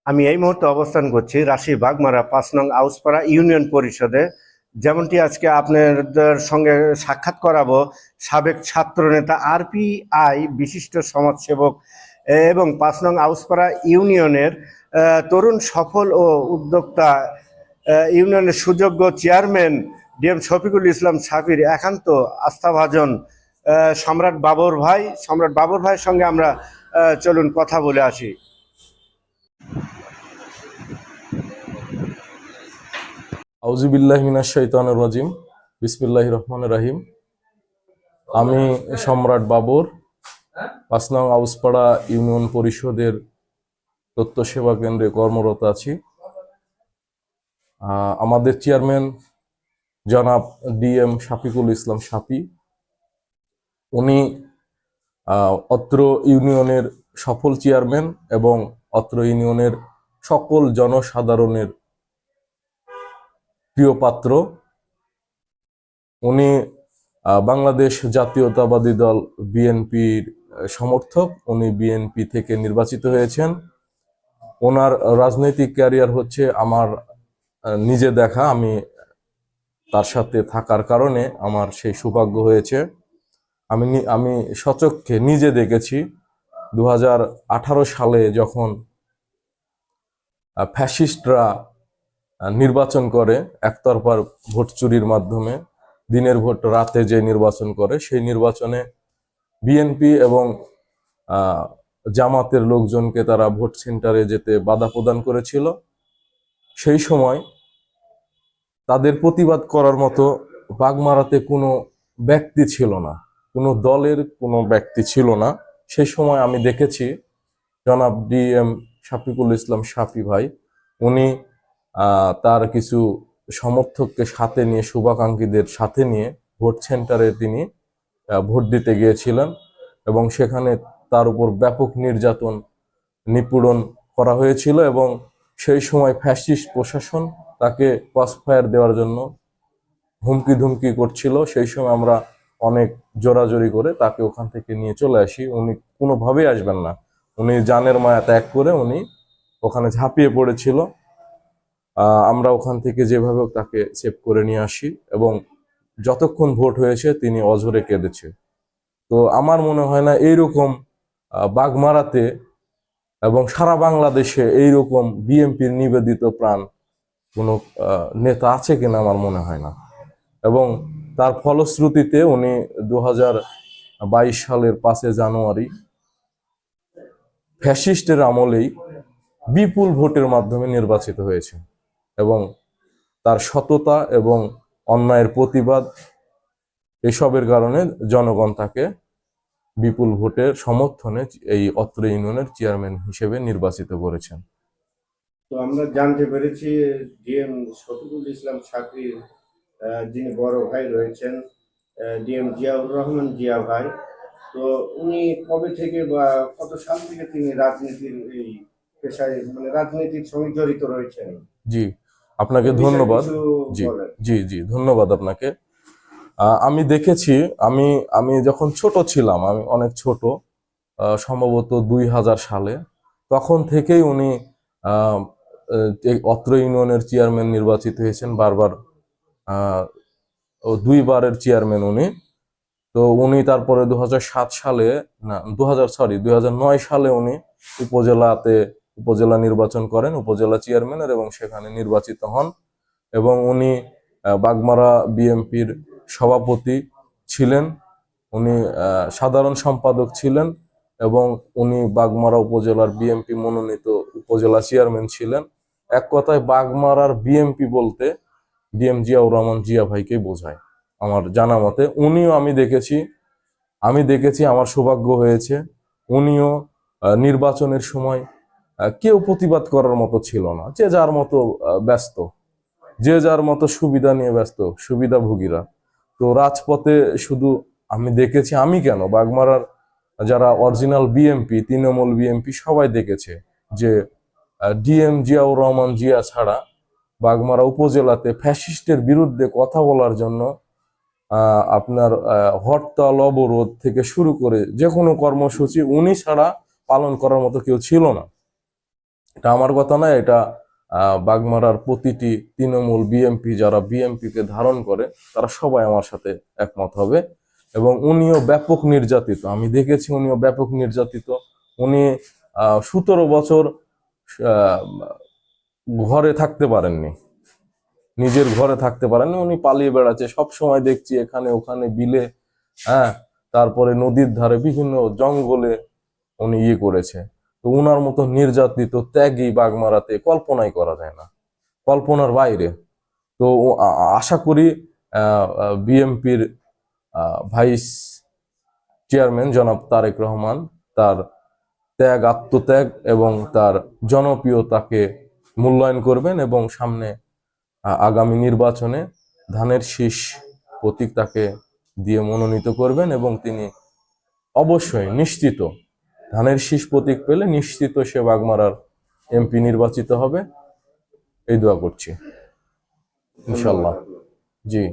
আমি এই মুহূর্তে অবস্থান করছি রাজশাহী বাগমারা ৫ নং আউসপাড়া ইউনিয়ন পরিষদে। যেমনটি আজকে আপনাদের সঙ্গে সাক্ষাৎ করাবো সাবেক ছাত্রনেতা আরপিআই বিশিষ্ট সমাজসেবক এবং ৫ নং আউসপাড়া ইউনিয়নের তরুণ সফল ও উদ্যোক্তা ইউনিয়নের সুযোগ্য চেয়ারম্যান ডিএম শফিকুল ইসলাম সাফির একান্ত আস্থাভাজন সম্রাট বাবর ভাইয়ের সঙ্গে আমরা চলুন কথা বলে আসি। আউযুবিল্লাহি মিনাশ শাইতানির রাজিম। বিসমিল্লাহির রহমানির রহিম। আমি সম্রাট বাবর ৫ নং আউসপাড়া ইউনিয়ন পরিষদের তথ্য সেবা কেন্দ্রে কর্মরত আছি। আমাদের চেয়ারম্যান জনাব ডিএম শফিকুল ইসলাম সাফি, উনি অত্র ইউনিয়নের সফল চেয়ারম্যান এবং অত্র ইউনিয়নের সকল জনসাধারণের প্রিয় পাত্র। উনি বাংলাদেশ জাতীয়তাবাদী দল বিএনপির সমর্থক। উনি বিএনপি থেকে নির্বাচিত হয়েছেন। ওনার রাজনৈতিক ক্যারিয়ার হচ্ছে আমার নিজে দেখা। আমি তার সাথে থাকার কারণে আমার সেই সৌভাগ্য হয়েছে। আমি সচক্ষে নিজে দেখেছি ২০১৮ সালে যখন ফ্যাসিস্টরা নির্বাচন করে একতরফা ভোট চুরির মাধ্যমে, দিনের ভোট রাতে যে নির্বাচন করে, সেই নির্বাচনে বিএনপি এবং জামাতের লোকজনকে তারা ভোট সেন্টারে যেতে বাধা প্রদান করেছিল। সেই সময় তাদের প্রতিবাদ করার মতো বাগমারাতে কোনো ব্যক্তি ছিল না, কোনো দলের কোনো ব্যক্তি ছিল না। সেই সময় আমি দেখেছি জনাব ডিএম শফিকুল ইসলাম সাফি ভাই, উনি তার কিছু সমর্থককে সাথে নিয়ে, শুভাকাঙ্ক্ষীদের সাথে নিয়ে ভোট সেন্টারে তিনি ভোট দিতে গিয়েছিলেন এবং সেখানে তার উপর ব্যাপক নির্যাতন নিপীড়ন করা হয়েছিল এবং সেই সময় ফ্যাসিস্ট প্রশাসন তাকে ক্রসফায়ার দেওয়ার জন্য হুমকি ধুমকি করছিল। সেই সময় আমরা অনেক জোরাজোরি করে তাকে ওখান থেকে নিয়ে চলে আসি। উনি কোনোভাবেই আসবেন না, উনি জানের মায়া ত্যাগ করে উনি ওখানে ঝাঁপিয়ে পড়েছিল। আমরা ওখান থেকে যেভাবে তাকে সেভ করে নিয়ে আসি এবং যতক্ষণ ভোট হয়েছে তিনি অঝরে কেঁদেছে। তো আমার মনে হয় না এইরকম বাগমারাতে এবং সারা বাংলাদেশে এইরকম বিএনপির নিবেদিত প্রাণ কোনো নেতা আছে কিনা আমার মনে হয় না। এবং তার ফলশ্রুতিতে উনি ২০২২ সালের ৫ জানুয়ারি ফ্যাসিস্টের আমলেই বিপুল ভোটের মাধ্যমে নির্বাচিত হয়েছে এবং তার সততা এবং অন্যায়ের প্রতিবাদ এসবের কারণে জনগণ তাকে বিপুল ভোটের সমর্থনে এই অত্র ইউনিয়নের চেয়ারম্যান হিসেবে নির্বাচিত করেছেন। তো আমরা জানতে পেরেছি ডিএম শফিকুল ইসলাম সাকির যিনি বড় ভাই রয়েছেন ডিএম জিয়াউর রহমান জিয়া ভাই, তো উনি কবে থেকে বা কত সাল থেকে তিনি রাজনীতির এই পেশায় মানে রাজনীতির সঙ্গে জড়িত রয়েছেন? জি, আপনাকে এই বিষয়ে ধন্যবাদ। কিছু জি বলেন। জি জি ধন্যবাদ আপনাকে। আমি দেখেছি, আমি আমি যখন ছোট ছিলাম, আমি অনেক ছোট, সম্ভবত ২০০০ সালে, তখন থেকেই উনি আহ, এই অত্র ইউনিয়নের চেয়ারম্যান নির্বাচিত হয়েছেন বারবার। আহ, ও ২ বারের চেয়ারম্যান উনি। তো উনি তারপরে ২০০৭ সালে, না ২০০৯ সালে উনি উপজেলা নির্বাচন করেন, উপজেলা চেয়ারম্যানের, এবং সেখানে নির্বাচিত হন। এবং উনি বাগমারা বিএনপির সভাপতি ছিলেন, উনি সাধারণ সম্পাদক ছিলেন এবং উনি বাগমারা উপজেলার বিএনপি মনোনীত উপজেলা চেয়ারম্যান ছিলেন। এক কথায় বাগমারার বিএনপি বলতে ডিএম জিয়াউর রহমান জিয়া ভাইকে বোঝায় আমার জানা মতে। আমি দেখেছি আমার সৌভাগ্য হয়েছে। উনিও নির্বাচনের সময় কেউ প্রতিবাদ করার মতো ছিল না, যে যার মতো ব্যস্ত, যে যার মতো সুবিধা নিয়ে ব্যস্ত, সুবিধাভোগীরা। তো রাজপথে শুধু আমি দেখেছি, আমি কেন, বাগমারার যারা অরিজিনাল বিএমপি, তৃণমূল বিএমপি সবাই দেখেছে যে ডিএম জিয়াউর রহমান জিয়া ছাড়া বাগমারা উপজেলাতে ফ্যাসিস্টের বিরুদ্ধে কথা বলার জন্য আপনার হরতাল অবরোধ থেকে শুরু করে যে কোনো কর্মসূচি উনি ছাড়া পালন করার মতো কেউ ছিল না। এটা আমার কথা না, এটা বাগমারার প্রতিটি তৃণমূল বিএমপি যারা বিএমপি কে ধারণ করে তারা সবাই আমার সাথে একমত হবে। এবং উনিও ব্যাপক নির্যাতিত, আমি দেখেছি উনিও ব্যাপক নির্যাতিত। উনি 17 বছর আহ, ঘরে থাকতে পারেননি, নিজের ঘরে থাকতে পারেননি, উনি পালিয়ে বেড়াচ্ছে সব সময় দেখছি, এখানে ওখানে বিলে, হ্যাঁ, তারপরে নদীর ধারে বিভিন্ন জঙ্গলে উনি করেছে। তো উনার মতো নির্যাতিত ত্যাগী বাগমারাতে কল্পনাই করা যায় না, কল্পনার বাইরে। তো আশা করি বিএমপির ভাইস চেয়ারম্যান জনাব তারেক রহমান তার ত্যাগ, আত্মত্যাগ এবং তার জনপ্রিয়তাকে মূল্যায়ন করবেন এবং সামনে আগামী নির্বাচনে ধানের শীষ প্রতীক তাকে দিয়ে মনোনীত করবেন এবং তিনি অবশ্যই নিশ্চিত ধানের শীষ প্রতীক পেলে নিশ্চিত সে বাগমারার এমপি নির্বাচিত হবে, এই দোয়া করছি ইনশাল্লাহ। জি।